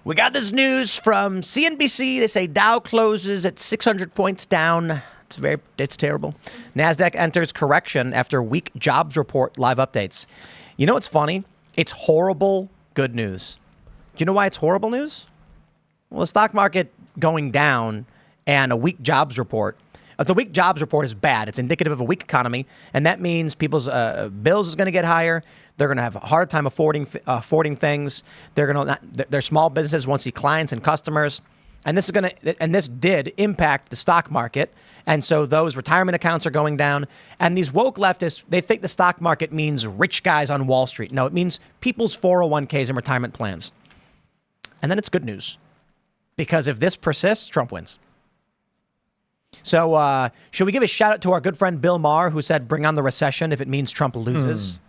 We got this news from CNBC. They say Dow closes at 600 points down. It's terrible. NASDAQ enters correction after weak jobs report live updates. You know what's funny? It's horrible good news. Do you know why it's horrible news? Well, the stock market going down and a weak jobs report. The weak jobs report is bad. It's indicative of a weak economy, and that means people's bills is going to get higher. They're going to have a hard time affording things. Their small businesses won't see clients and customers, and this did impact the stock market. And so those retirement accounts are going down. And these woke leftists, they think the stock market means rich guys on Wall Street. No, it means people's 401ks and retirement plans. And then it's good news, because if this persists, Trump wins. So should we give a shout out to our good friend Bill Maher, who said bring on the recession if it means Trump loses?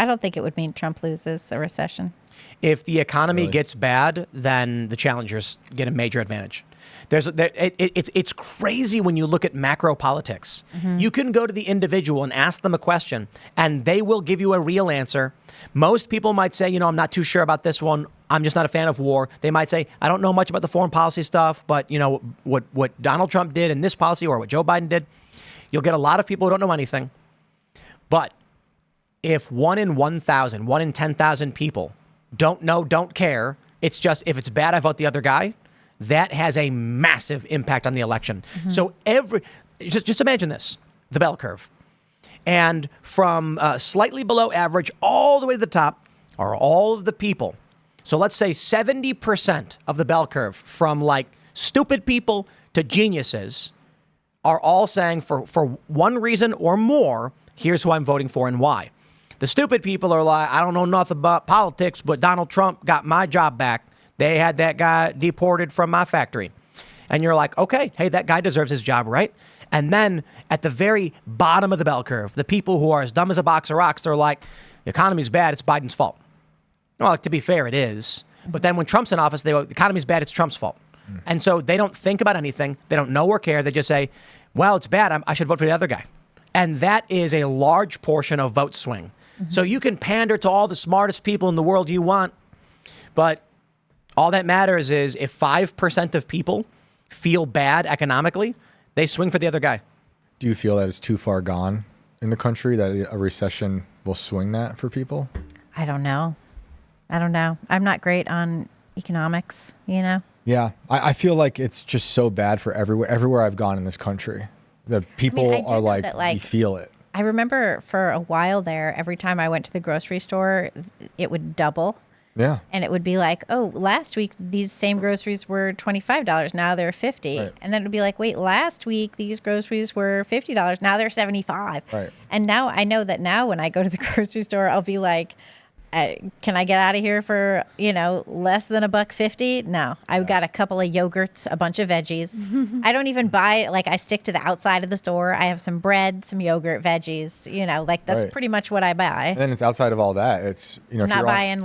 I don't think it would mean Trump loses a recession. If the economy gets bad, then the challengers get a major advantage. It's crazy when you look at macro politics. Mm-hmm. You can go to the individual and ask them a question, and they will give you a real answer. Most people might say, I'm not too sure about this one. I'm just not a fan of war. They might say, I don't know much about the foreign policy stuff, but what Donald Trump did in this policy or what Joe Biden did, you'll get a lot of people who don't know anything. But if 1 in 1,000, 1 in 10,000 people don't know, don't care, it's just, if it's bad, I vote the other guy, that has a massive impact on the election. Mm-hmm. So just imagine this, the bell curve. And from slightly below average all the way to the top are all of the people. So let's say 70% of the bell curve, from like stupid people to geniuses, are all saying for one reason or more, here's who I'm voting for and why. The stupid people are like, I don't know nothing about politics, but Donald Trump got my job back. They had that guy deported from my factory. And you're like, okay, hey, that guy deserves his job, right? And then at the very bottom of the bell curve, the people who are as dumb as a box of rocks, they're like, the economy's bad, it's Biden's fault. Well, to be fair, it is. But then when Trump's in office, they go, the economy's bad, it's Trump's fault. And so they don't think about anything. They don't know or care. They just say, well, it's bad, I should vote for the other guy. And that is a large portion of vote swing. Mm-hmm. So you can pander to all the smartest people in the world you want, but all that matters is if 5% of people feel bad economically, they swing for the other guy. Do you feel that it's too far gone in the country, that a recession will swing that for people? I don't know. I'm not great on economics, Yeah, I feel like it's just so bad for everywhere I've gone in this country. The people are like, you feel it. I remember for a while there, every time I went to the grocery store, it would double. Yeah. And it would be like, oh, last week these same groceries were $25. Now they're $50. Right. And then it would be like, wait, last week these groceries were $50. Now they're $75. Right. And now I know that now when I go to the grocery store, I'll be like, can I get out of here for, less than $1.50? No, I've got a couple of yogurts, a bunch of veggies. I don't even buy, I stick to the outside of the store. I have some bread, some yogurt, veggies, that's pretty much what I buy. And then it's outside of all that. It's, I'm not buying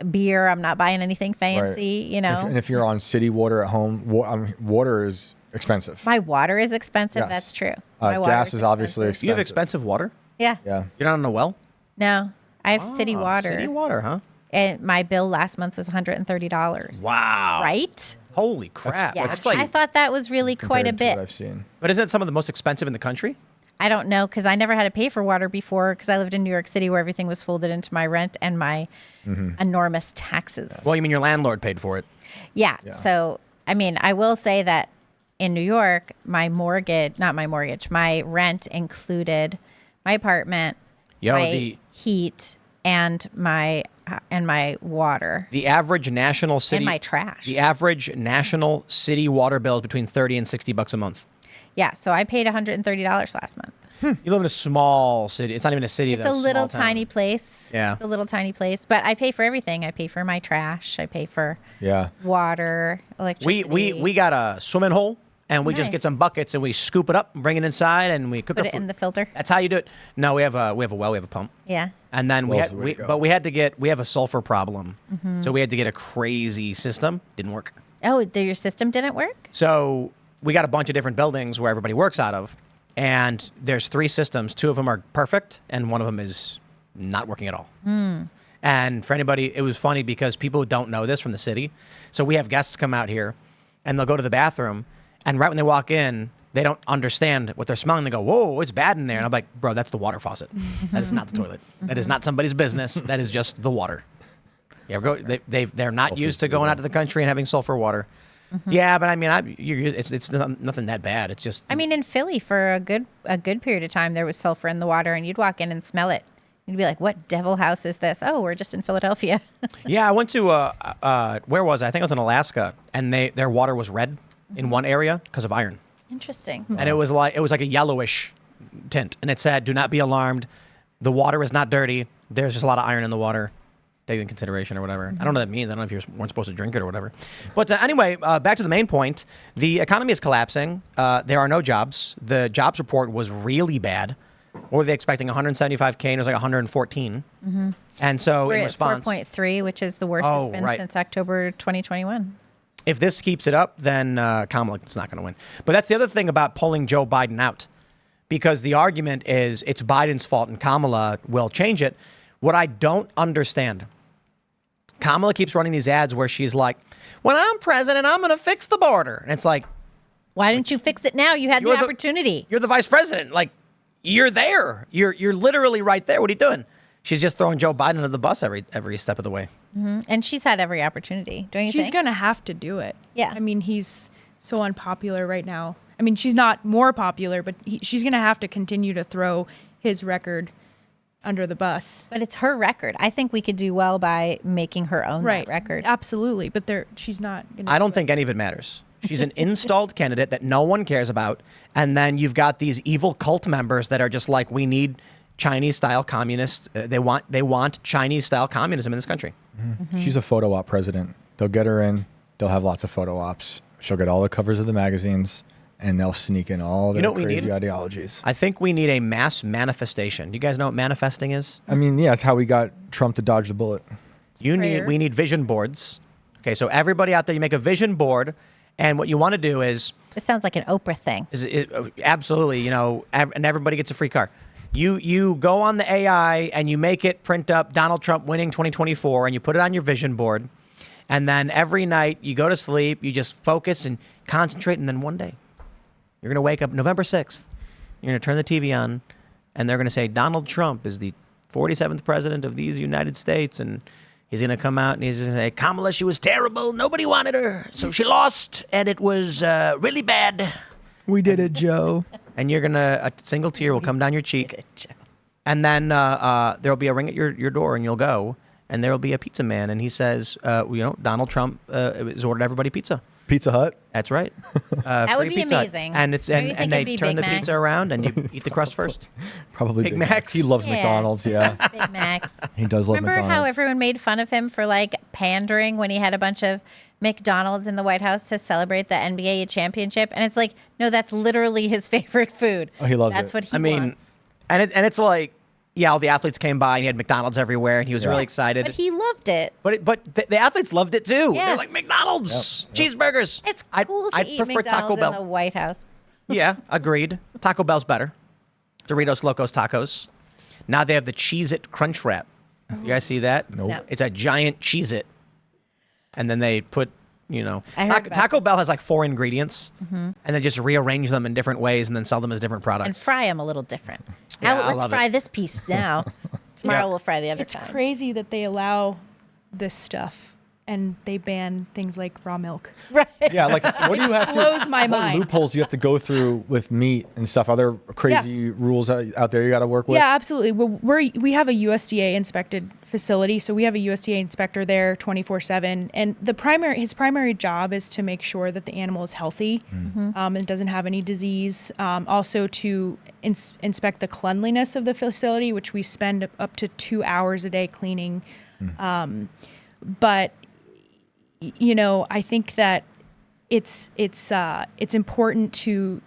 beer. I'm not buying anything fancy, And if you're on city water at home, water is expensive. My water is expensive. Yes. That's true. Gas is obviously expensive. You have expensive water? Yeah. Yeah. You're not on a well? No. I have city water. City water, huh? And my bill last month was $130. Wow. Right? Holy crap. Yeah. I thought that was really quite a bit. What I've seen. But isn't it some of the most expensive in the country? I don't know, because I never had to pay for water before, because I lived in New York City where everything was folded into my rent and my enormous taxes. Well, you mean your landlord paid for it? Yeah. So, I will say that in New York, my rent included my apartment, heat, and my water. The average national city and my trash. The average national city water bill is between $30 and $60 a month. Yeah, so I paid $130 last month. You live in a small city. It's not even a city. It's a little tiny place. Yeah, it's a little tiny place. But I pay for everything. I pay for my trash. I pay for water, electricity. We got a swimming hole. And we just get some buckets and we scoop it up and bring it inside and we cook it in the filter. That's how you do it. No, we have a well, we have a pump. Yeah. And then we have a sulfur problem. Mm-hmm. So we had to get a crazy system. Didn't work. Oh, your system didn't work? So we got a bunch of different buildings where everybody works out of. And there's 3 systems. 2 of them are perfect and one of them is not working at all. And for anybody, it was funny because people don't know this from the city. So we have guests come out here and they'll go to the bathroom. And right when they walk in, they don't understand what they're smelling. They go, whoa, it's bad in there. And I'm like, bro, that's the water faucet. That is not the toilet. That is not somebody's business. That is just the water. You ever go? They're not used to going out to the country and having sulfur water. Yeah, but I mean, it's nothing that bad. It's just. I mean, in Philly for a good period of time, there was sulfur in the water, and you'd walk in and smell it. You'd be like, "What devil house is this?" Oh, we're just in Philadelphia. Yeah, I went to where was I? I think I was in Alaska, and their water was red in one area because of iron. Interesting. And it was like a yellowish tint, and it said, "Do not be alarmed. The water is not dirty. There's just a lot of iron in the water. Take it in consideration," or whatever. I don't know what that means. I don't know if you weren't supposed to drink it or whatever. But anyway, back to the main point. The economy is collapsing. There are no jobs. The jobs report was really bad. What were they expecting? 175K, and it was like 114. And so We're in at response, 4.3, which is the worst it's been since October 2021. If this keeps it up, then Kamala is not going to win. But that's the other thing about pulling Joe Biden out, because the argument is it's Biden's fault and Kamala will change it. What I don't understand, Kamala keeps running these ads where she's like, when I'm president, I'm going to fix the border. And it's like, why didn't you fix it now? You had the opportunity. You're the vice president. Like, you're there. You're literally right there. What are you doing? She's just throwing Joe Biden under the bus every step of the way. And she's had every opportunity, don't you think? She's going to have to do it. Yeah. I mean, he's so unpopular right now. I mean, she's not more popular, but she's going to have to continue to throw his record under the bus. But it's her record. I think we could do well by making her own that record. Absolutely. But she's not going to. I don't think any of it matters. She's an installed candidate that no one cares about. And then you've got these evil cult members that are just like, we need Chinese-style communists. They want Chinese-style communism in this country. She's a photo op president. They'll get her in. They'll have lots of photo ops. She'll get all the covers of the magazines, and they'll sneak in all their crazy ideologies. I think we need a mass manifestation. Do you guys know what manifesting is? I mean, yeah, it's how we got Trump to dodge the bullet. We need vision boards. Okay, so everybody out there, you make a vision board, and what you want to do is... This sounds like an Oprah thing. Absolutely, and everybody gets a free car. You go on the AI and you make it print up Donald Trump winning 2024, and you put it on your vision board, and then every night you go to sleep, you just focus and concentrate, and then one day you're going to wake up November 6th, you're going to turn the TV on, and they're going to say Donald Trump is the 47th president of these United States, and he's going to come out and he's going to say, Kamala, she was terrible, nobody wanted her, so she lost, and it was really bad. We did it, Joe. And you're a single tear will come down your cheek. And then there'll be a ring at your door, and you'll go, and there'll be a pizza man, and he says, Donald Trump has ordered everybody pizza. Pizza Hut? That's right. That would be Pizza Hut. amazing. And they turn the pizza around, and you eat the crust first. Probably Big Macs. He loves McDonald's, yeah. Big Macs. He does love Remember McDonald's. how everyone made fun of him for like pandering when he had a bunch of McDonald's in the White House to celebrate the NBA championship? And it's like, no, that's literally his favorite food. Oh, he loves That's it. what he wants. And it's like, yeah, all the athletes came by and he had McDonald's everywhere and he was really excited. But he loved it. But the athletes loved it too. Yeah. They're like, McDonald's, cheeseburgers. It's cool to eat prefer McDonald's Taco Bell. in the White House. Yeah, agreed. Taco Bell's better. Doritos Locos Tacos. Now they have the Cheez-It Crunch Wrap. You guys see that? Nope. No. It's a giant Cheez-It. And then they put, I heard about Taco this. Bell has like 4 ingredients. And they just rearrange them in different ways and then sell them as different products. And fry them a little different. Yeah, I Let's love fry it. this piece now. Tomorrow we'll fry the other It's kind. crazy that they allow this stuff and they ban things like raw milk. Right. Yeah, like what do you have to? Blows my what mind. loopholes you have to go through with meat and stuff? Are there crazy rules out there you got to work with? Yeah, absolutely. We have a USDA inspected facility, so we have a USDA inspector there 24/7, and his primary job is to make sure that the animal is healthy, and doesn't have any disease. Also to inspect the cleanliness of the facility, which we spend up to 2 hours a day cleaning. But I think that it's important to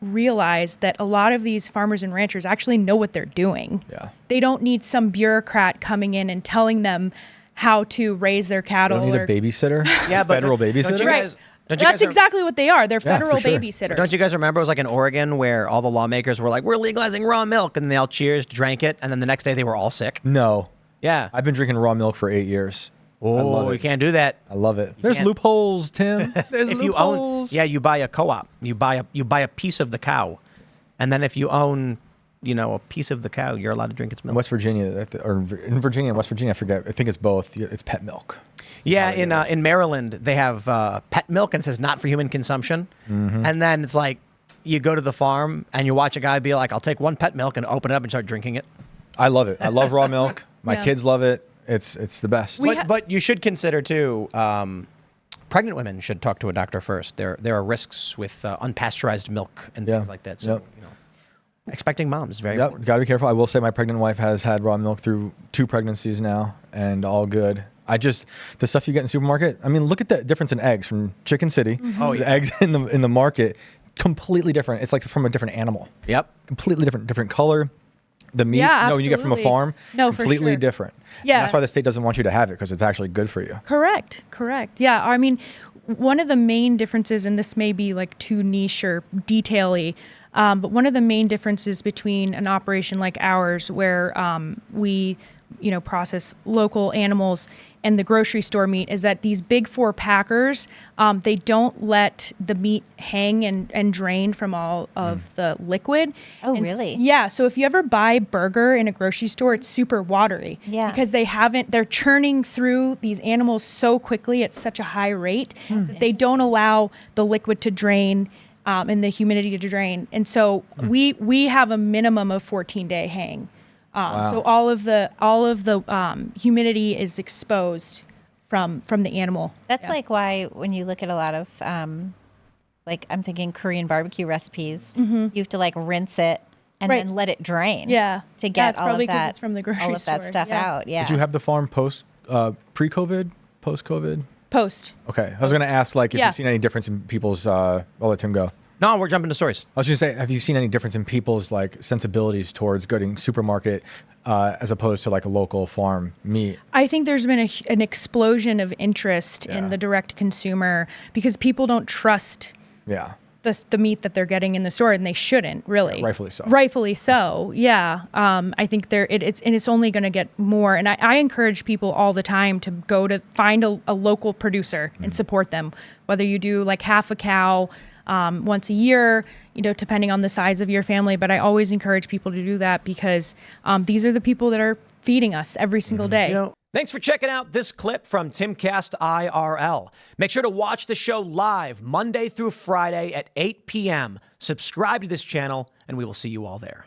realize that a lot of these farmers and ranchers actually know what they're doing. Yeah. They don't need some bureaucrat coming in and telling them how to raise their They cattle. don't need a babysitter. Yeah, but federal don't you babysitter. guys- Don't you That's guys exactly what they are. They're federal for sure. babysitters. Don't you guys remember it was like in Oregon where all the lawmakers were like, we're legalizing raw milk, and they all cheers, drank it, and then the next day they were all sick? No. Yeah. I've been drinking raw milk for 8 years. I love Oh, it. you can't do that. I love it. There's can't- loopholes, Tim. There's If you own, loopholes. yeah, you buy a co-op. You buy a piece of the cow, and then if you own, a piece of the cow, you're allowed to drink its In milk. West Virginia, or in Virginia and West Virginia, I forget. I think it's both. It's pet milk. Yeah, in Maryland they have pet milk, and it says not for human consumption. And then it's like you go to the farm and you watch a guy be like, "I'll take one pet milk," and open it up and start drinking it. I love it. I love raw milk. My Yeah. kids love it. It's the best. But you should consider too. Pregnant women should talk to a doctor first. There are risks with unpasteurized milk and things like that. So Yep. expecting moms is very Yep, important. got to be careful. I will say my pregnant wife has had raw milk through 2 pregnancies now, and all good. The stuff you get in the supermarket. I mean, look at the difference in eggs from Chicken City. Oh, to yeah. the eggs in the market, completely different. It's like from a different animal. Yep. Completely different color. The meat, Yeah, when you get from a absolutely. farm, No, for completely sure. different. Yeah. And that's why the state doesn't want you to have it, because it's actually good for you. Correct. Yeah. I mean, one of the main differences, and this may be like too niche or detaily, but one of the main differences between an operation like ours, where we, process local animals, and the grocery store meat, is that these big 4 packers, they don't let the meat hang and drain from all of the liquid. Oh, And really? Yeah. So if you ever buy burger in a grocery store, it's super watery. Yeah. Because they're churning through these animals so quickly at such a high rate that they don't allow the liquid to drain and the humidity to drain. And so we have a minimum of 14-day hang. So all of the humidity is exposed from the animal. That's like why when you look at a lot of, like I'm thinking Korean barbecue recipes, you have to like rinse it and Right. then let it drain. Yeah. To get That's all probably of 'cause that, it's from the grocery all of that store. stuff Yeah. out. Yeah. Did you have the farm pre-COVID, post-COVID? Post. Okay. I was going to ask, like, if Yeah. you've seen any difference in people's, I'll let Tim go. No, we're jumping to stories. I was going to say, have you seen any difference in people's like sensibilities towards going supermarket as opposed to like a local farm meat? I think there's been an explosion of interest Yeah. in the direct consumer because people don't trust Yeah. the meat that they're getting in the store, and they shouldn't really. Yeah, rightfully so. Rightfully so. Yeah. I think it's only going to get more. And I encourage people all the time to go to find a local producer and support them. Whether you do like half a cow once a year, depending on the size of your family. But I always encourage people to do that because these are the people that are feeding us every single day. Thanks for checking out this clip from Timcast IRL. Make sure to watch the show live Monday through Friday at 8 p.m. Subscribe to this channel, and we will see you all there.